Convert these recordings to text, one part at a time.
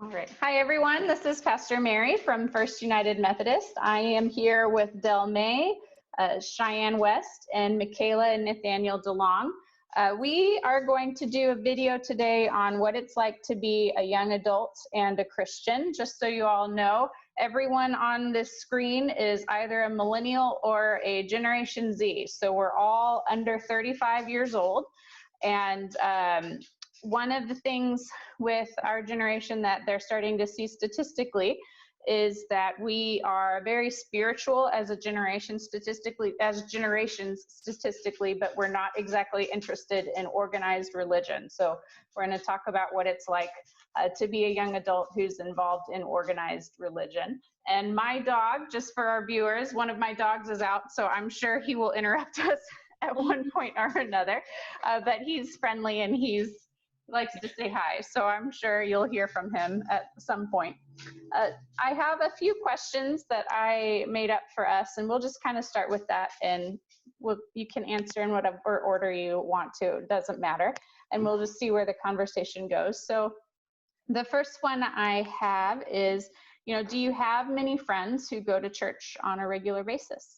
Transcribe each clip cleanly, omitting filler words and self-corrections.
All right. Hi, everyone. This is Pastor Mary from First United Methodist. I am here with Del May, Cheyenne West, and Michaela and Nathaniel DeLong. We are going to do a video today on what it's like to be a young adult and a Christian. Just so you all know, everyone on this screen is either a millennial or a Generation Z. So we're all under 35 years old. And one of the things with our generation that they're starting to see statistically is that we are very spiritual as a generation statistically, but we're not exactly interested in organized religion. So we're going to talk about what it's like to be a young adult who's involved in organized religion. And my dog, just for our viewers, one of my dogs is out, so I'm sure he will interrupt us at one point or another, but he's friendly and he likes to say hi, so I'm sure you'll hear from him at some point. I have a few questions that I made up for us, and we'll just kind of start with that, and you can answer in whatever order you want to. It doesn't matter, and we'll just see where the conversation goes. So the first one I have is, do you have many friends who go to church on a regular basis?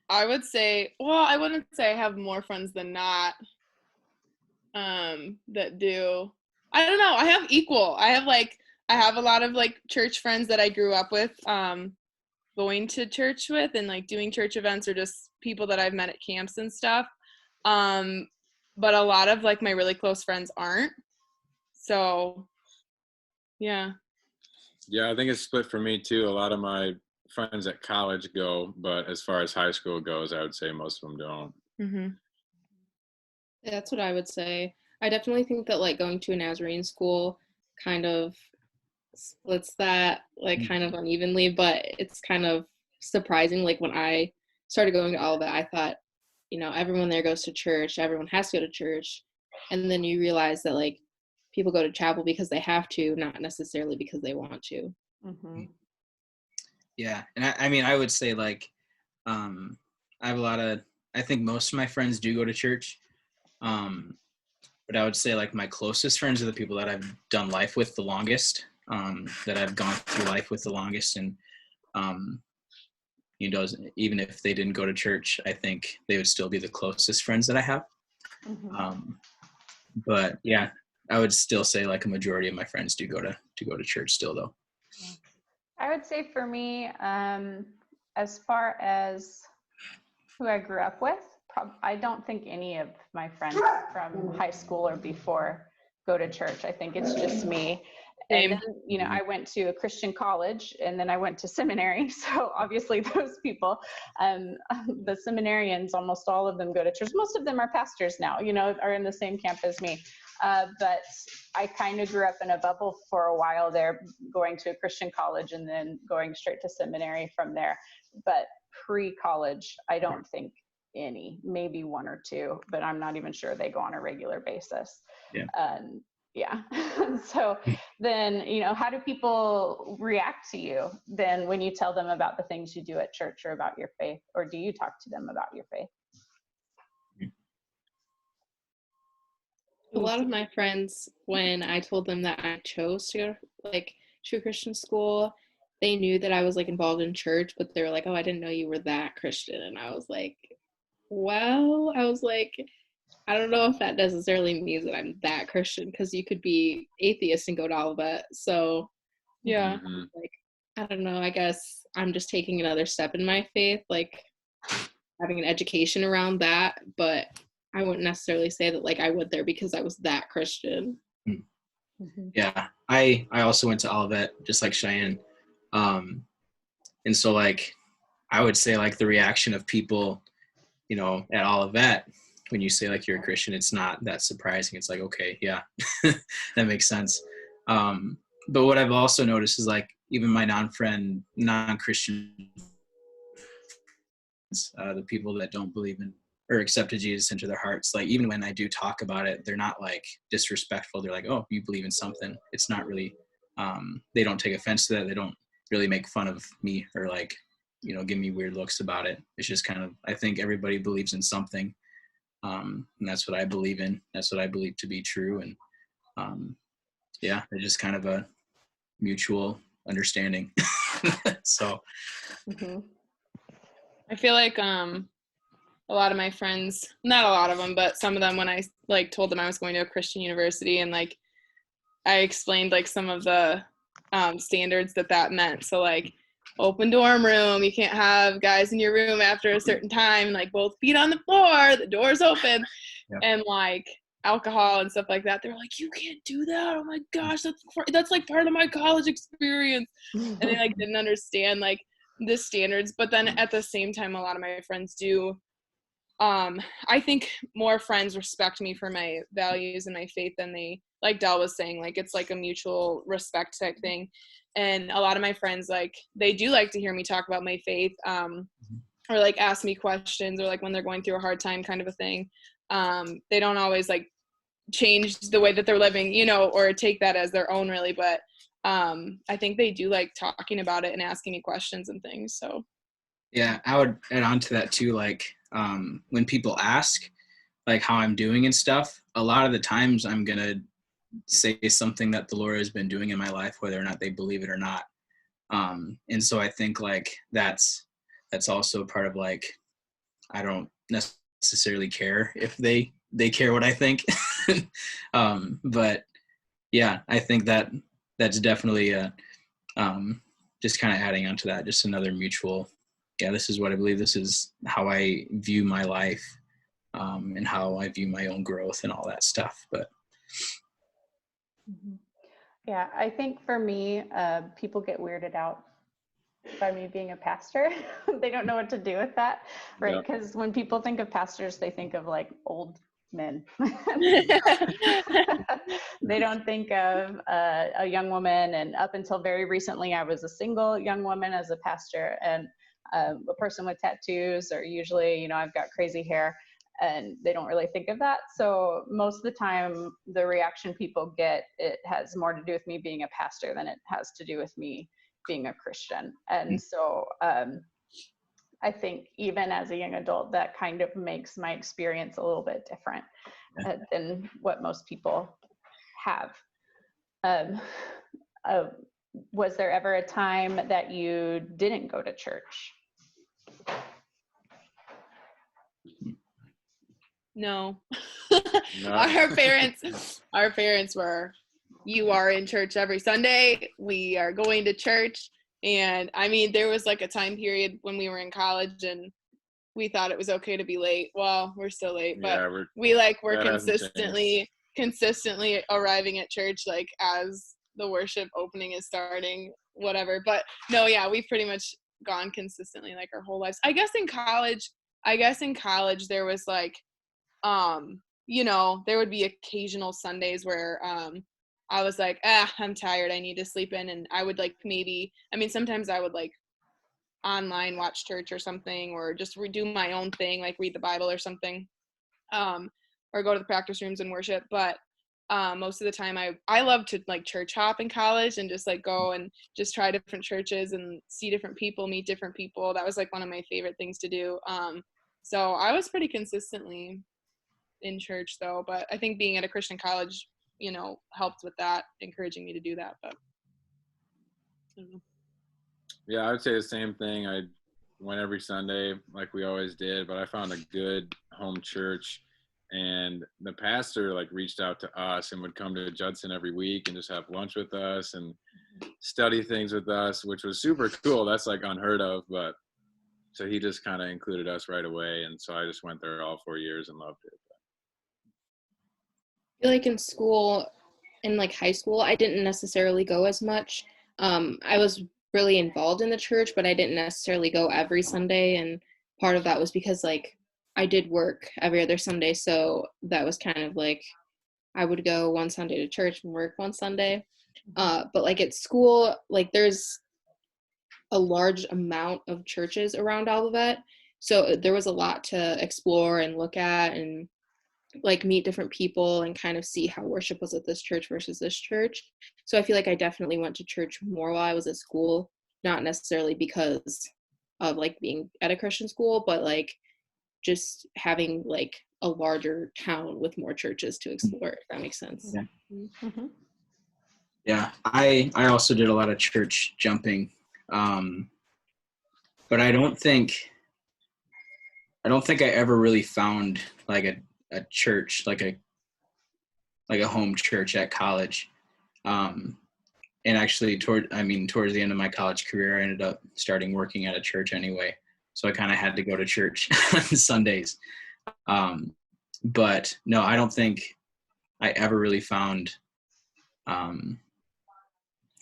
I would say, well, I wouldn't say I have more friends than not that do. I don't know. I have equal. I have a lot of church friends that I grew up with, going to church with and doing church events, or just people that I've met at camps and stuff. But a lot of my really close friends aren't. So, yeah. Yeah, I think it's split for me too. A lot of my friends at college go, but as far as high school goes, I would say most of them don't. Mm-hmm. Yeah, that's what I would say. I definitely think that going to a Nazarene school kind of splits that kind of unevenly, but it's kind of surprising. When I started going to Olivet, I thought, everyone there goes to church, everyone has to go to church, and then you realize that people go to chapel because they have to, not necessarily because they want to. Mm-hmm. Yeah, and I mean, I would say I have I think most of my friends do go to church, but I would say my closest friends are the people that I've done life with the longest, that I've gone through life with the longest, and even if they didn't go to church, I think they would still be the closest friends that I have. Mm-hmm. But yeah, I would still say a majority of my friends do go to church still, though. I would say for me, as far as who I grew up with, I don't think any of my friends from high school or before go to church. I think it's just me. Same. And then, I went to a Christian college, and then I went to seminary. So obviously those people, the seminarians, almost all of them go to church. Most of them are pastors now, are in the same camp as me. But I kind of grew up in a bubble for a while there, going to a Christian college and then going straight to seminary from there. But pre-college, I don't think any, maybe one or two, but I'm not even sure they go on a regular basis. Yeah. So then, how do people react to you then when you tell them about the things you do at church or about your faith, or do you talk to them about your faith? A lot of my friends, when I told them that I chose to go to a Christian school, they knew that I was involved in church, but they were like, "Oh, I didn't know you were that Christian." And I was like, well, I don't know if that necessarily means that I'm that Christian, because you could be atheist and go to Olivet. So Yeah. Mm-hmm. I don't know, I guess I'm just taking another step in my faith, having an education around that, but I wouldn't necessarily say that I went there because I was that Christian. Mm-hmm. Yeah, I also went to Olivet, just like Cheyenne. And so I would say the reaction of people, at Olivet, when you say you're a Christian, it's not that surprising. It's okay, yeah, that makes sense. But what I've also noticed is even my non-Christian, the people that don't believe in or accepted Jesus into their hearts, even when I do talk about it, they're not disrespectful. They're like, "Oh, you believe in something." It's not really, they don't take offense to that. They don't really make fun of me or give me weird looks about it. It's just kind of, I think everybody believes in something. And that's what I believe in. That's what I believe to be true. And Yeah, it's just kind of a mutual understanding. So Mhm. I feel like a lot of my friends, not a lot of them, but some of them, when I like told them I was going to a Christian university, and like I explained like some of the standards that meant. So like open dorm room, you can't have guys in your room after a certain time, like both feet on the floor, the door's open, yeah. and like alcohol and stuff like that. They were like, you can't do that. Oh my gosh, that's like part of my college experience. And they like didn't understand like the standards. But then at the same time, a lot of my friends do. I think more friends respect me for my values and my faith than they, like Del was saying, like it's like a mutual respect type thing. And a lot of my friends, like they do like to hear me talk about my faith, or like ask me questions, or like when they're going through a hard time kind of a thing. They don't always like change the way that they're living, you know, or take that as their own really, but I think they do like talking about it and asking me questions and things. So yeah, I would add on to that too. Like when people ask like how I'm doing and stuff, a lot of the times I'm going to say something that the Lord has been doing in my life, whether or not they believe it or not. And so I think like that's also part of like, I don't necessarily care if they care what I think. But yeah, I think that's definitely just kind of adding on to that, just another mutual, yeah, this is what I believe, this is how I view my life, and how I view my own growth and all that stuff. But Mhm. Yeah, I think for me, people get weirded out by me being a pastor. They don't know what to do with that, right? Yeah. Because when people think of pastors, they think of like old men. They don't think of a young woman. And up until very recently, I was a single young woman as a pastor, and a person with tattoos, or usually, you know, I've got crazy hair, and they don't really think of that. So most of the time, the reaction people get, it has more to do with me being a pastor than it has to do with me being a Christian. And so I think even as a young adult, that kind of makes my experience a little bit different than what most people have. Um, uh, was there ever a time that you didn't go to church? no. No. Our parents were, you are in church every Sunday, we are going to church. And I mean, there was like a time period when we were in college and we thought it was okay to be late. Well, we're still late, but Yeah, we're that hasn't changed. consistently arriving at church like as the worship opening is starting, whatever. But no, yeah, we've pretty much gone consistently like our whole lives. I guess in college there was like you know, there would be occasional Sundays where I was like, I'm tired, I need to sleep in. And I would like maybe, I mean, sometimes I would like online watch church or something, or just do my own thing, like read the Bible or something, or go to the practice rooms and worship. But most of the time I love to like church hop in college and just like go and just try different churches and see different people, meet different people. That was like one of my favorite things to do. So I was pretty consistently in church though, but I think being at a Christian college, you know, helped with that, encouraging me to do that. But I don't know. Yeah, I would say the same thing. I went every Sunday like we always did, but I found a good home church, and the pastor like reached out to us and would come to Judson every week and just have lunch with us and study things with us, which was super cool. That's like unheard of, but so he just kind of included us right away, and so I just went there all 4 years and loved it. I feel like in school, in like high school, I didn't necessarily go as much. I was really involved in the church, but I didn't necessarily go every Sunday. And part of that was because like I did work every other Sunday. So that was kind of like I would go one Sunday to church and work one Sunday. But like at school, like there's a large amount of churches around Olivet. So there was a lot to explore and look at and like meet different people and kind of see how worship was at this church versus this church. So I feel like I definitely went to church more while I was at school, not necessarily because of like being at a Christian school, but like just having like a larger town with more churches to explore, if that makes sense. Yeah. Mhm. Yeah, I also did a lot of church jumping, but I don't think I ever really found like a church, like a home church at college. And actually, towards the end of my college career, I ended up starting working at a church anyway. So I kind of had to go to church on Sundays. But no, I don't think I ever really found a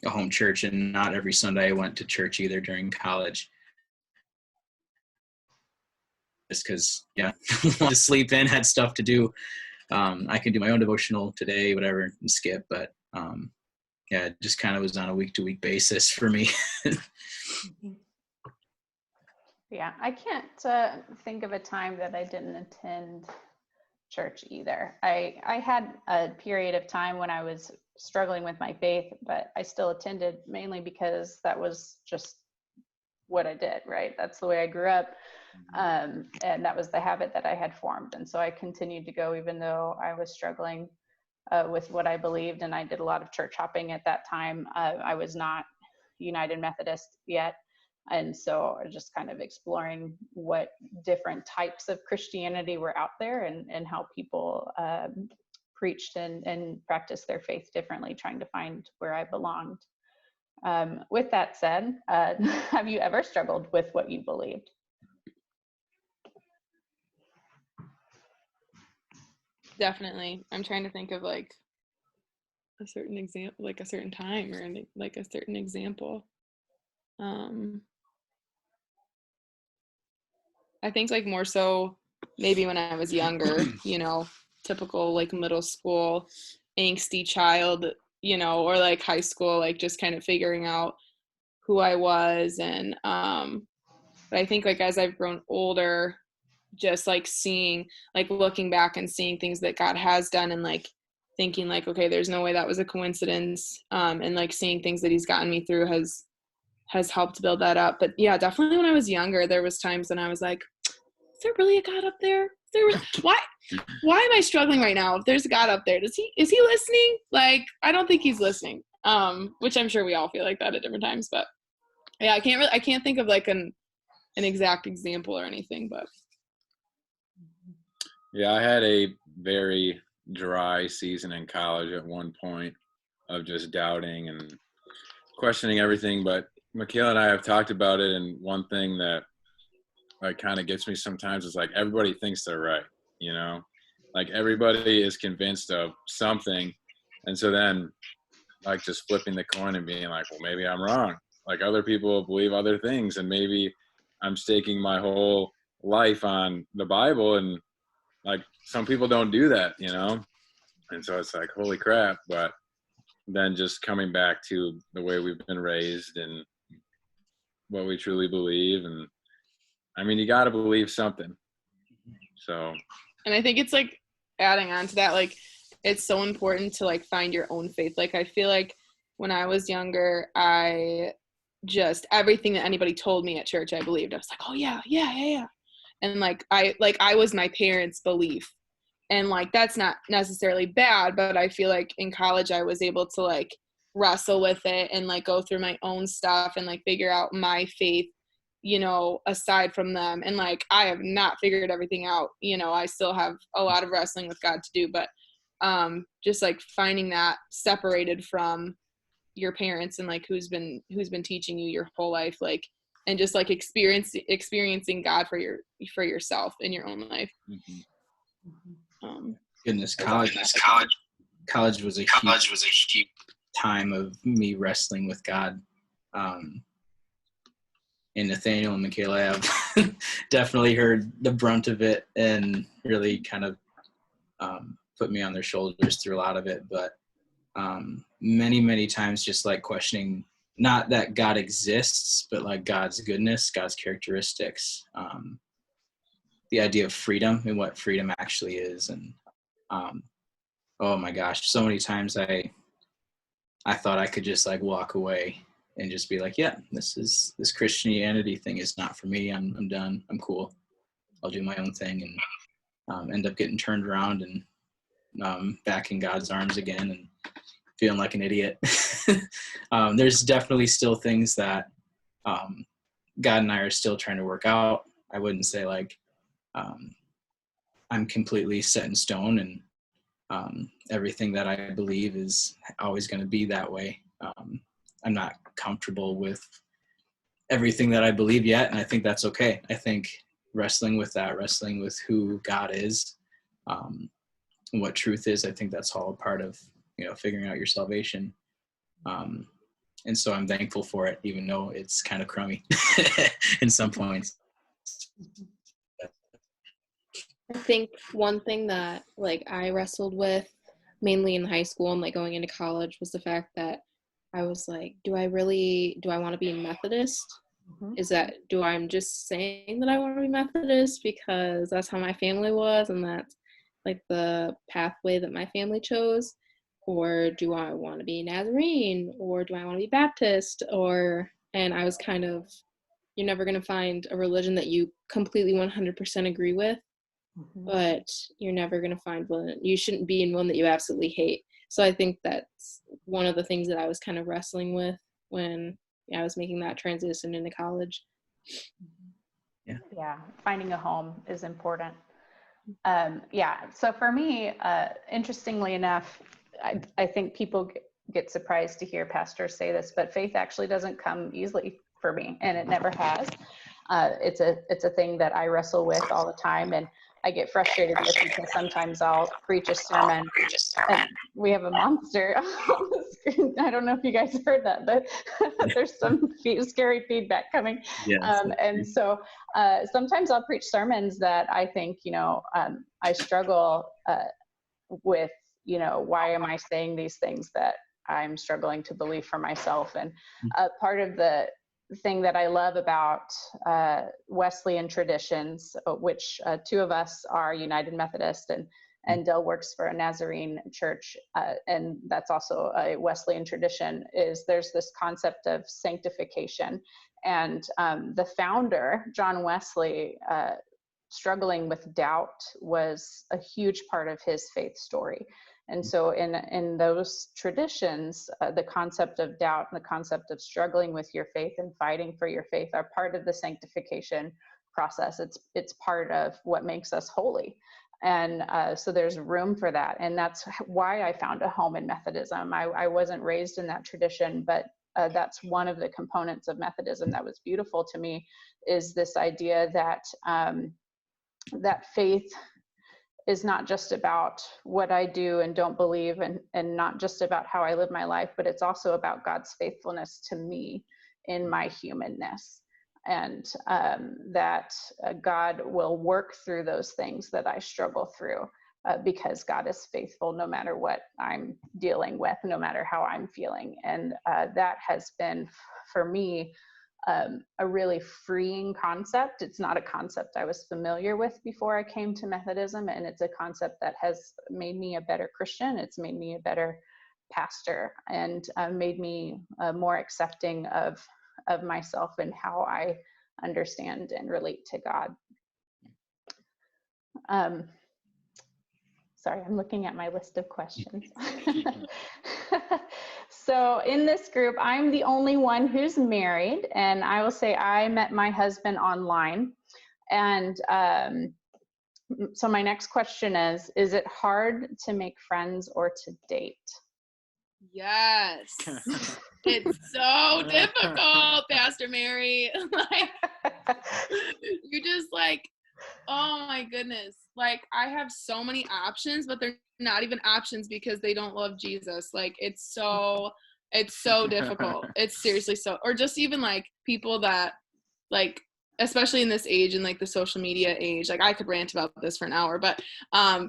home church, and not every Sunday I went to church either during college. Just because, yeah, wanted to sleep in, had stuff to do. I can do my own devotional today, whatever, and skip. But yeah, it just kind of was on a week-to-week basis for me. Yeah, I can't think of a time that I didn't attend church either. I had a period of time when I was struggling with my faith, but I still attended mainly because that was just what I did, right? That's the way I grew up. And that was the habit that I had formed. And so I continued to go even though I was struggling with what I believed. And I did a lot of church hopping at that time. I was not United Methodist yet. And so I was just kind of exploring what different types of Christianity were out there and how people preached and practiced their faith differently, trying to find where I belonged. With that said, have you ever struggled with what you believed? Definitely. I'm trying to think of like a certain example, like a certain time or like a certain example. I think like more so maybe when I was younger, typical like middle school angsty child, or like high school, like just kind of figuring out who I was. And but I think like as I've grown older, just like seeing, like looking back and seeing things that God has done and like thinking like, okay, there's no way that was a coincidence. And like seeing things that he's gotten me through has helped build that up. But yeah, definitely when I was younger, there was times when I was like, is there really a God up there? Why am I struggling right now? If there's a God up there, is he listening? Like, I don't think he's listening. Which I'm sure we all feel like that at different times, but yeah, I can't think of like an exact example or anything, but Yeah, I had a very dry season in college at one point of just doubting and questioning everything. But Michaela and I have talked about it, and one thing that like kind of gets me sometimes is like everybody thinks they're right, like everybody is convinced of something, and so then like just flipping the coin and being like, well, maybe I'm wrong. Like other people believe other things, and maybe I'm staking my whole life on the Bible, and like some people don't do that, and so it's like, holy crap. But then just coming back to the way we've been raised and what we truly believe, and I mean, you got to believe something. So, and I think it's like adding on to that, like it's so important to like find your own faith. Like I feel like when I was younger, I just everything that anybody told me at church, I believed. I was like, oh yeah. And like I was my parents' belief. And like that's not necessarily bad, but I feel like in college I was able to like wrestle with it and like go through my own stuff and like figure out my faith, aside from them. And like I have not figured everything out. I still have a lot of wrestling with God to do, but just like finding that separated from your parents and like who's been teaching you your whole life, like, and just like experiencing God for yourself in your own life. Goodness, college was a huge time of me wrestling with God. And Nathaniel and Michaela have definitely heard the brunt of it and really kind of put me on their shoulders through a lot of it. But many, many times just like questioning, not that God exists, but like God's goodness, God's characteristics, the idea of freedom and what freedom actually is. And oh my gosh, so many times I thought I could just like walk away and just be like, yeah, this Christianity thing is not for me. I'm done. I'm cool. I'll do my own thing. And end up getting turned around and back in God's arms again and feeling like an idiot. There's definitely still things that God and I are still trying to work out. I wouldn't say like I'm completely set in stone and everything that I believe is always going to be that way. I'm not comfortable with everything that I believe yet, and I think that's okay. I think wrestling with who God is, and what truth is, I think that's all a part of, figuring out your salvation. And so I'm thankful for it, even though it's kind of crummy in some points. I think one thing that like I wrestled with mainly in high school and like going into college was the fact that I was like, do I want to be Methodist? I'm just saying that I want to be Methodist because that's how my family was and that's like the pathway that my family chose? Or do I want to be Nazarene? Or do I want to be Baptist? And I was kind of, you're never going to find a religion that you completely 100% agree with, but you're never going to find one. You shouldn't be in one that you absolutely hate. So I think that's one of the things that I was kind of wrestling with when I was making that transition into college. Yeah, finding a home is important. So for me, interestingly enough, I think people get surprised to hear pastors say this, but faith actually doesn't come easily for me, and it never has. It's a thing that I wrestle with all the time, and I get frustrated with because sometimes I'll preach a sermon. And we have a monster on the screen. I don't know if you guys heard that, but there's some scary feedback coming. Yes. And so sometimes I'll preach sermons that I think, I struggle with, why am I saying these things that I'm struggling to believe for myself? And part of the thing that I love about Wesleyan traditions, which two of us are United Methodist and Dell works for a Nazarene church, and that's also a Wesleyan tradition, is there's this concept of sanctification. And the founder, John Wesley, struggling with doubt was a huge part of his faith story. And so in those traditions, the concept of doubt and the concept of struggling with your faith and fighting for your faith are part of the sanctification process. It's part of what makes us holy. And so there's room for that. And that's why I found a home in Methodism. I wasn't raised in that tradition, but that's one of the components of Methodism that was beautiful to me, is this idea that that faith is not just about what I do and don't believe and not just about how I live my life, but it's also about God's faithfulness to me in my humanness. And that God will work through those things that I struggle through because God is faithful no matter what I'm dealing with, no matter how I'm feeling. And that has been, for me, a really freeing concept. It's not a concept I was familiar with before I came to Methodism, and it's a concept that has made me a better Christian. It's made me a better pastor and made me more accepting of myself and how I understand and relate to God. Sorry, I'm looking at my list of questions. So in this group, I'm the only one who's married, and I will say I met my husband online. And so my next question is it hard to make friends or to date? Yes. It's so difficult, Pastor Mary. Like, you just like, oh my goodness. Like, I have so many options, but they're not even options because they don't love Jesus. Like, it's so difficult. It's seriously so, or just even like people that like, especially in this age and like the social media age, like I could rant about this for an hour, but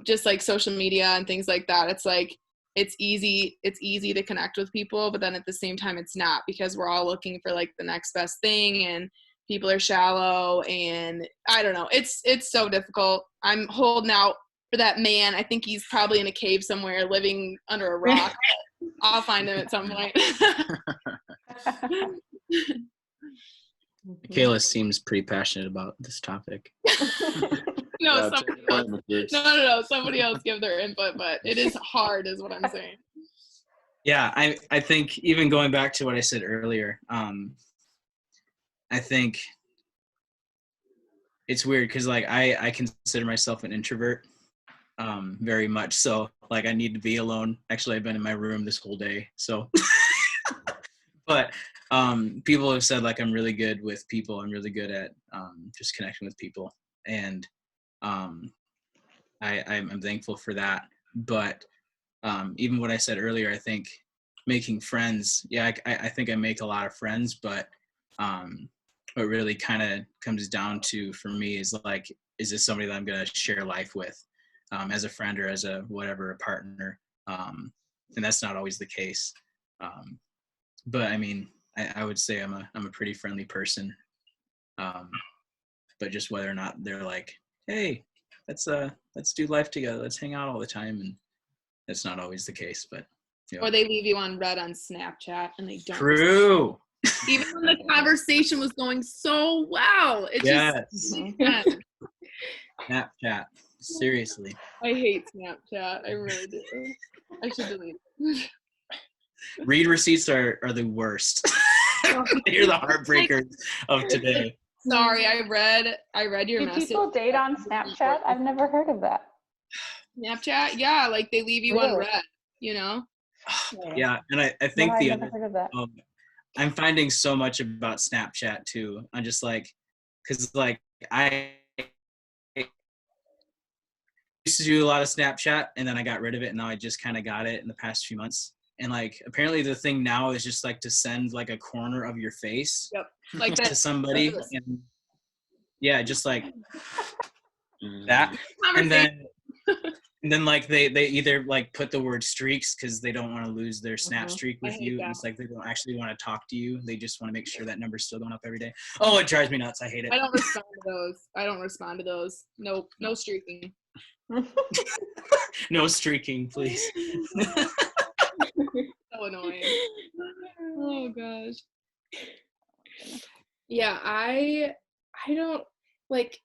just like social media and things like that. It's like, it's easy to connect with people, but then at the same time it's not, because we're all looking for like the next best thing and people are shallow, and I don't know. It's so difficult. I'm holding out for that man. I think he's probably in a cave somewhere living under a rock. I'll find him at some point. Michaela seems pretty passionate about this topic. No, Yeah, somebody take else. point, McGeeks. No. Somebody else give their input, but it is hard, is what I'm saying. Yeah, I think even going back to what I said earlier, I think it's weird because like I consider myself an introvert, very much so. Like I need to be alone. Actually, I've been in my room this whole day, so. But people have said like I'm really good with people. I'm really good at just connecting with people, and I'm thankful for that. But even what I said earlier, I think making friends. Yeah, I think I make a lot of friends, but what really kind of comes down to for me is like, is this somebody that I'm gonna share life with, as a friend or as a whatever, a partner? And that's not always the case. But I mean, I would say I'm a pretty friendly person. But just whether or not they're like, hey, let's do life together, let's hang out all the time, and that's not always the case. But you know. Or they leave you on red on Snapchat and they don't. True. Even when the conversation was going so well. It Yes. just Snapchat. Seriously. I hate Snapchat. I really do. I should delete it. Read receipts are the worst. They're the heartbreakers of today. Sorry, I read your Do message. people date on Snapchat? I've never heard of that. Snapchat? Yeah, like they leave you on Really? red, you know? Yeah, and I No, think I've the never other, heard of that. I'm finding so much about Snapchat too. I'm just like, because like I used to do a lot of Snapchat and then I got rid of it, and now I just kind of got it in the past few months. And like apparently the thing now is just like to send like a corner of your face Yep. Like to that somebody, and yeah, just like Mhm. that. And conversation. then like they either like put the word streaks because they don't want to lose their snap Mhm. streak I with hate you, that. and it's like they don't actually want to talk to you, they just want to make sure that number's still going up every day. Oh, it drives me nuts. I hate it. I don't respond to those. Nope. No streaking. No streaking, please. So annoying. Oh gosh. Yeah, I don't like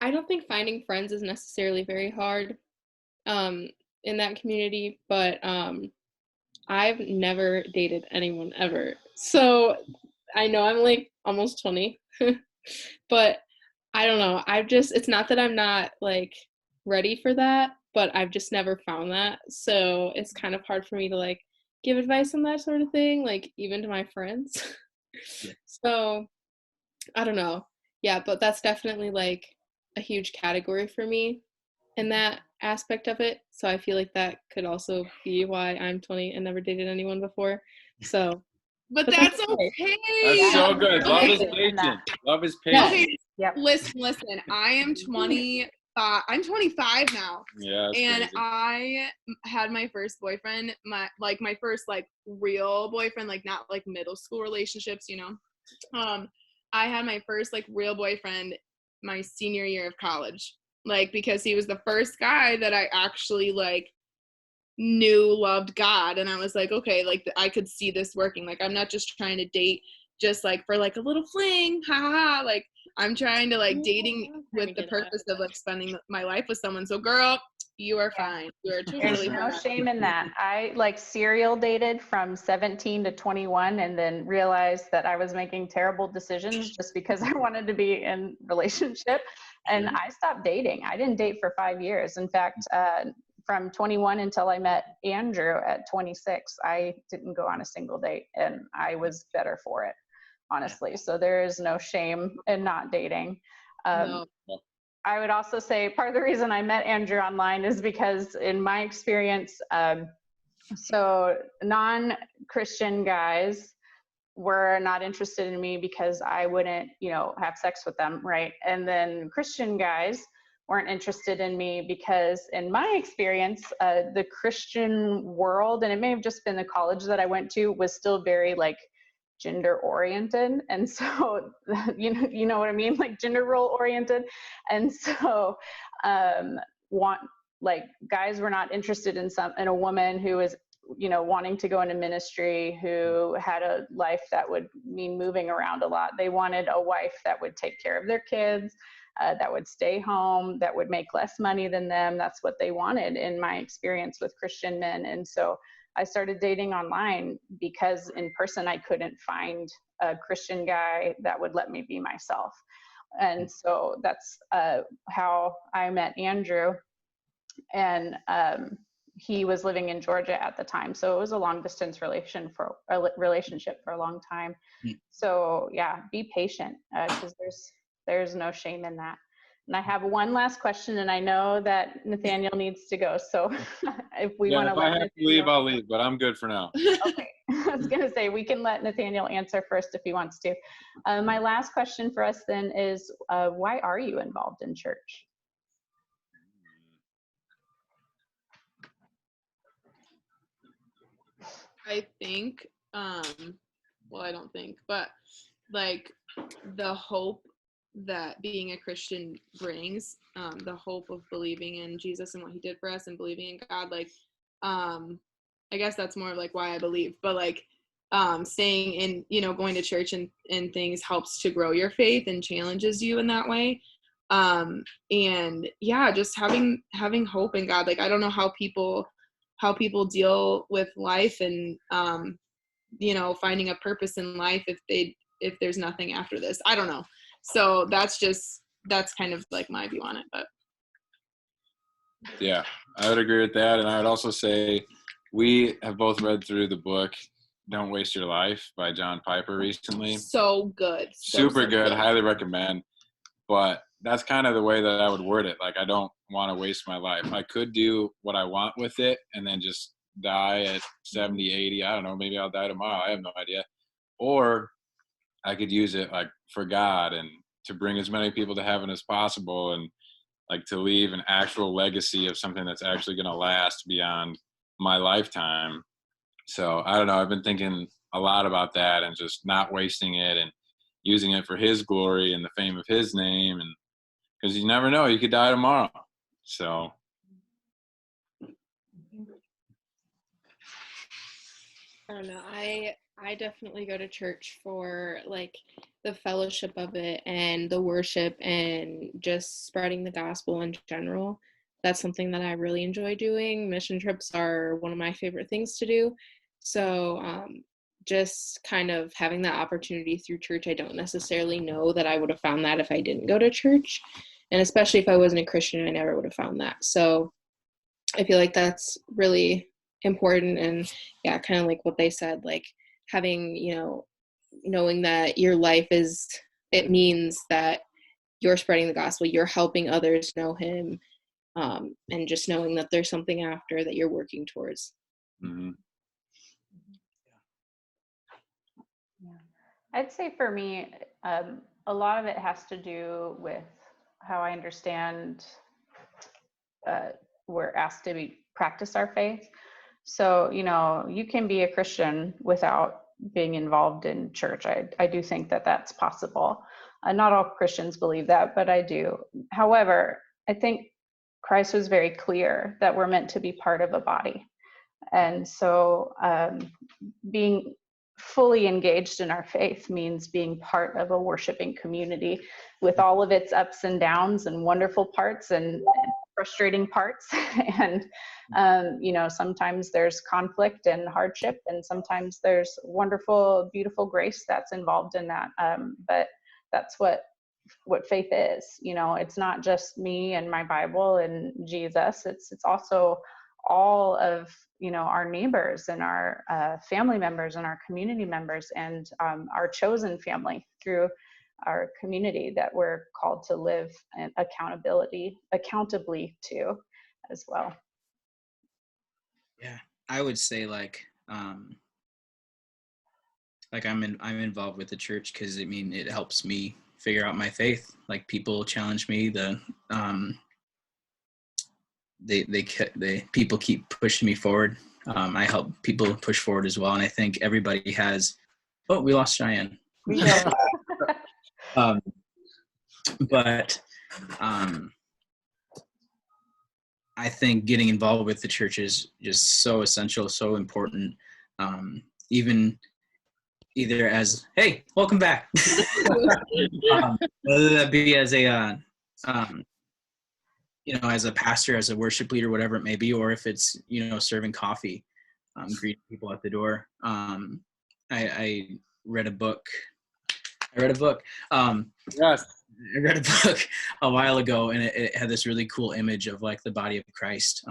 I don't think finding friends is necessarily very hard in that community, but I've never dated anyone ever. So I know I'm like almost 20, but I don't know. It's not that I'm not like ready for that, but I've just never found that. So it's kind of hard for me to like give advice on that sort of thing, like even to my friends. Yeah. So I don't know. Yeah, but that's definitely like a huge category for me in that aspect of it. So I feel like that could also be why I'm 20 and never dated anyone before. So, But But that's that's okay. okay. That's so Yeah. good. Love is Okay. patient. Love is Yeah. patient. Okay, Yep. listen. I am 25. I'm 25 now. Yeah, that's And crazy. I had my first boyfriend, my first like real boyfriend, like not like middle school relationships, you know. I had my first like real boyfriend my senior year of college, like because he was the first guy that I actually like knew loved God, and I was like, okay, like I could see this working. Like I'm not just trying to date just like for like a little fling, ha ha ha. Like I'm trying to like dating with the purpose of like spending my life with someone. So girl, you are Yeah. fine. You are There's totally no fine. shame in that. I like serial dated from 17 to 21 and then realized that I was making terrible decisions just because I wanted to be in relationship. And I stopped dating. I didn't date for 5 years. In fact, from 21 until I met Andrew at 26, I didn't go on a single date, and I was better for it, honestly. So there is no shame in not dating. No. I would also say part of the reason I met Andrew online is because in my experience, so non-Christian guys were not interested in me because I wouldn't, have sex with them, right? And then Christian guys weren't interested in me because in my experience, the Christian world, and it may have just been the college that I went to, was still very like gender oriented. And so, you know what I mean? Like gender role oriented. And so, guys were not interested in a woman who was, wanting to go into ministry, who had a life that would mean moving around a lot. They wanted a wife that would take care of their kids, that would stay home, that would make less money than them. That's what they wanted in my experience with Christian men. And so I started dating online because in person I couldn't find a Christian guy that would let me be myself. And so that's how I met Andrew. And he was living in Georgia at the time, so it was a long distance relationship for a long time. So yeah, be patient, because there's no shame in that. And I have one last question, and I know that Nathaniel needs to go, so if we want to if I have to leave, I'll leave, but I'm good for now. Okay, I was gonna say we can let Nathaniel answer first if he wants to. My last question for us then is, why are you involved in church? I think, well, I don't think, but like the hope that being a Christian brings, the hope of believing in Jesus and what he did for us and believing in God, like, I guess that's more of like why I believe, but like, staying in, you know, going to church and things helps to grow your faith and challenges you in that way. And yeah, just having hope in God. Like, I don't know how people deal with life and, you know, finding a purpose in life if there's nothing after this. I don't know. So that's kind of like my view on it. But yeah, I would agree with that. And I would also say we have both read through the book Don't Waste Your Life by John Piper recently. So good. Super good. Highly recommend. But that's kind of the way that I would word it. Like, I don't want to waste my life. I could do what I want with it and then just die at 70, 80. I don't know. Maybe I'll die tomorrow. I have no idea. Or I could use it like for God and to bring as many people to heaven as possible, and like to leave an actual legacy of something that's actually going to last beyond my lifetime. So I don't know. I've been thinking a lot about that and just not wasting it and using it for his glory and the fame of his name. And because you never know, you could die tomorrow. So. I don't know. I definitely go to church for like the fellowship of it and the worship and just spreading the gospel in general. That's something that I really enjoy doing. Mission trips are one of my favorite things to do. So just kind of having that opportunity through church, I don't necessarily know that I would have found that if I didn't go to church. And especially if I wasn't a Christian, I never would have found that. So I feel like that's really important. And yeah, kind of like what they said, like having, you know, knowing that your life it means that you're spreading the gospel, you're helping others know him, and just knowing that there's something after that you're working towards. Mm-hmm. Yeah. I'd say for me, a lot of it has to do with how I understand we're asked to practice our faith. So, you know, you can be a Christian without being involved in church. I do think that that's possible. Not all Christians believe that, but I do. However, I think Christ was very clear that we're meant to be part of a body. And so being fully engaged in our faith means being part of a worshiping community with all of its ups and downs and wonderful parts and frustrating parts. And, you know, sometimes there's conflict and hardship, and sometimes there's wonderful, beautiful grace that's involved in that. But that's what faith is. You know, it's not just me and my Bible and Jesus. It's also all of, you know, our neighbors and our family members and our community members and our chosen family through our community that we're called to live and accountably to as well. Yeah, I would say like I'm involved with the church because I mean it helps me figure out my faith. Like people challenge me, people keep pushing me forward. I help people push forward as well, and I think everybody has. Oh, we lost Cheyenne. But I think getting involved with the church is just so essential, so important. Even either as, hey, welcome back, whether that be as a um, as a pastor, as a worship leader, whatever it may be, or if it's, serving coffee, greeting people at the door. I read a book. Yes. I read a book a while ago, and it had this really cool image of like the body of Christ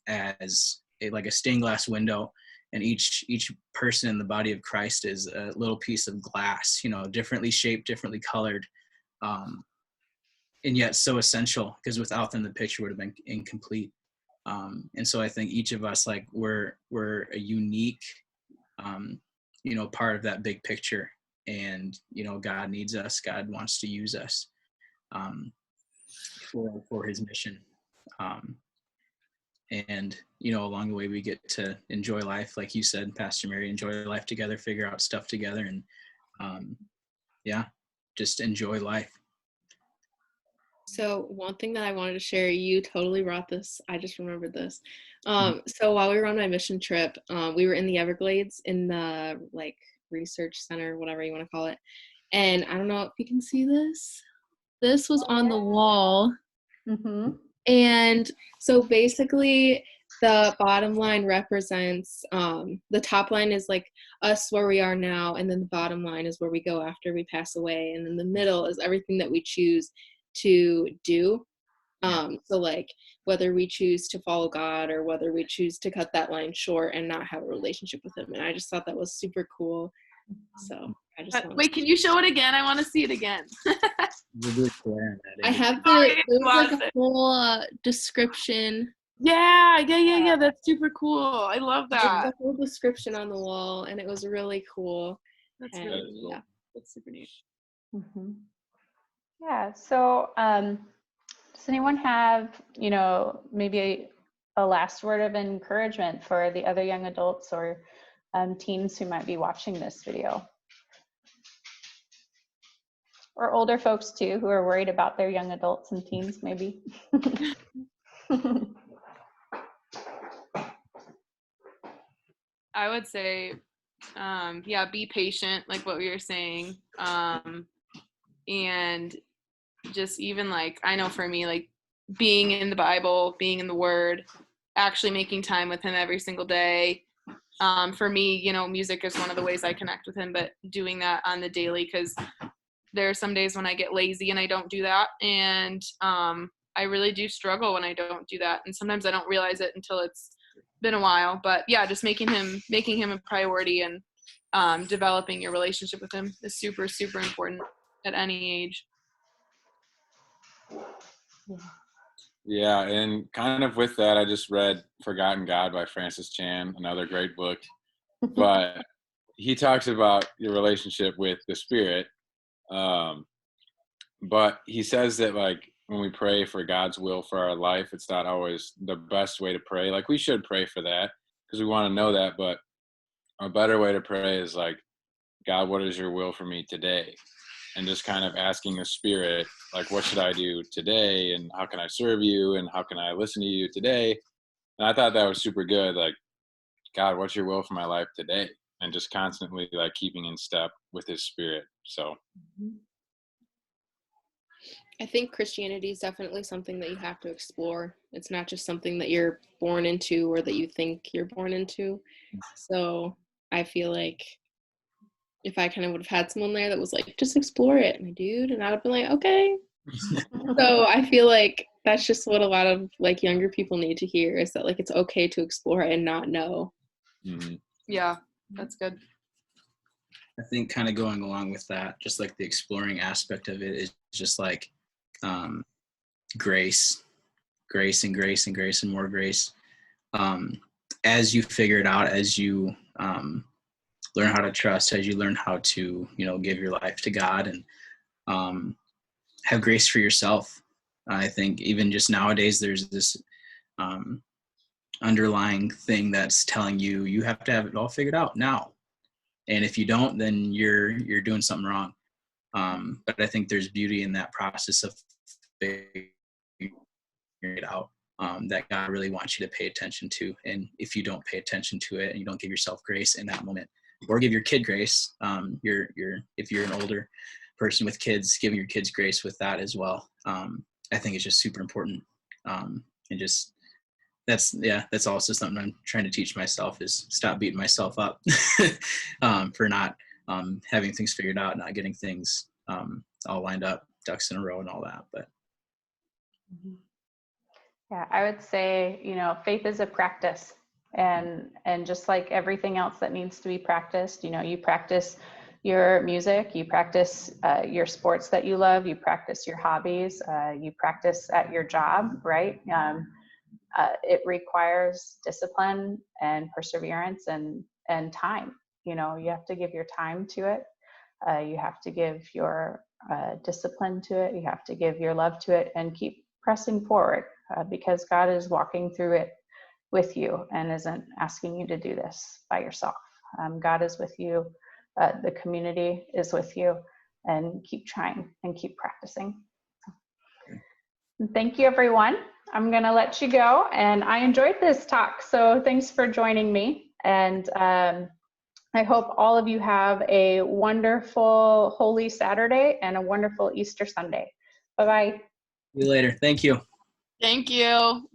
as like a stained glass window, and each person in the body of Christ is a little piece of glass, differently shaped, differently colored, and yet so essential, because without them the picture would have been incomplete. And so I think each of us, like, we're a unique part of that big picture, and God needs us. God wants to use us for his mission, and along the way we get to enjoy life, like you said, Pastor Mary, enjoy life together, figure out stuff together, and just enjoy life. So one thing that I wanted to share, you totally brought this, I just remembered this. So while we were on my mission trip, we were in the Everglades in the like research center, whatever you want to call it. And I don't know if you can see this. This was on the wall. Mm-hmm. And so basically the bottom line represents, the top line is like us where we are now, and then the bottom line is where we go after we pass away. And then the middle is everything that we choose to do. So like whether we choose to follow God or whether we choose to cut that line short and not have a relationship with him. And I just thought that was super cool. So I just Wait, can you show it again? I want to see it again. I have there's like a whole description. Yeah. That's super cool. I love There's that. a whole description on the wall, and it was really cool. That's And, really cool. yeah. That's super neat. Mm-hmm. Yeah. So, does anyone have, maybe a last word of encouragement for the other young adults or teens who might be watching this video? Or older folks too, who are worried about their young adults and teens, maybe. I would say, be patient, like what we were saying. And just even like, I know for me, like being in the Bible, being in the Word, actually making time with him every single day. For me, music is one of the ways I connect with him, but doing that on the daily, because there are some days when I get lazy and I don't do that. And I really do struggle when I don't do that. And sometimes I don't realize it until it's been a while. But yeah, just making him a priority and developing your relationship with him is super, super important at any age. Yeah, and kind of with that, I just read Forgotten God by Francis Chan, another great book. But he talks about your relationship with the Spirit. But he says that, like, when we pray for God's will for our life, it's not always the best way to pray. Like, we should pray for that because we want to know that. But a better way to pray is like, God, what is your will for me today? And just kind of asking the Spirit, like, what should I do today? And how can I serve you? And how can I listen to you today? And I thought that was super good. Like, God, what's your will for my life today? And just constantly like keeping in step with his Spirit. So I think Christianity is definitely something that you have to explore. It's not just something that you're born into or that you think you're born into. So I feel like if I kind of would have had someone there that was like, just explore it, my dude, and I would be like, okay. So I feel like that's just what a lot of like younger people need to hear, is that like it's okay to explore and not know. mm-hmm. Yeah, that's good. I think kind of going along with that, just like the exploring aspect of it is just like grace and more grace. As you figure it out, as you learn how to trust, as you learn how to, give your life to God and have grace for yourself. I think even just nowadays, there's this underlying thing that's telling you, you have to have it all figured out now. And if you don't, then you're doing something wrong. But I think there's beauty in that process of figuring it out, that God really wants you to pay attention to. And if you don't pay attention to it and you don't give yourself grace in that moment, or give your kid grace, if you're an older person with kids, giving your kids grace with that as well. I think it's just super important. And just that's also something I'm trying to teach myself, is stop beating myself up for not having things figured out, not getting things all lined up, ducks in a row and all that. But Yeah, I would say, faith is a practice, and just like everything else that needs to be practiced, you practice your music, you practice your sports that you love, you practice your hobbies, you practice at your job, right? It requires discipline and perseverance and time. You have to give your time to it. You have to give your discipline to it. You have to give your love to it, and keep pressing forward, because God is walking through it with you and isn't asking you to do this by yourself. God is with you. The community is with you, and keep trying and keep practicing. Thank you, everyone. I'm going to let you go, and I enjoyed this talk. So thanks for joining me. And I hope all of you have a wonderful Holy Saturday and a wonderful Easter Sunday. Bye-bye. see you later. Thank you. Thank you.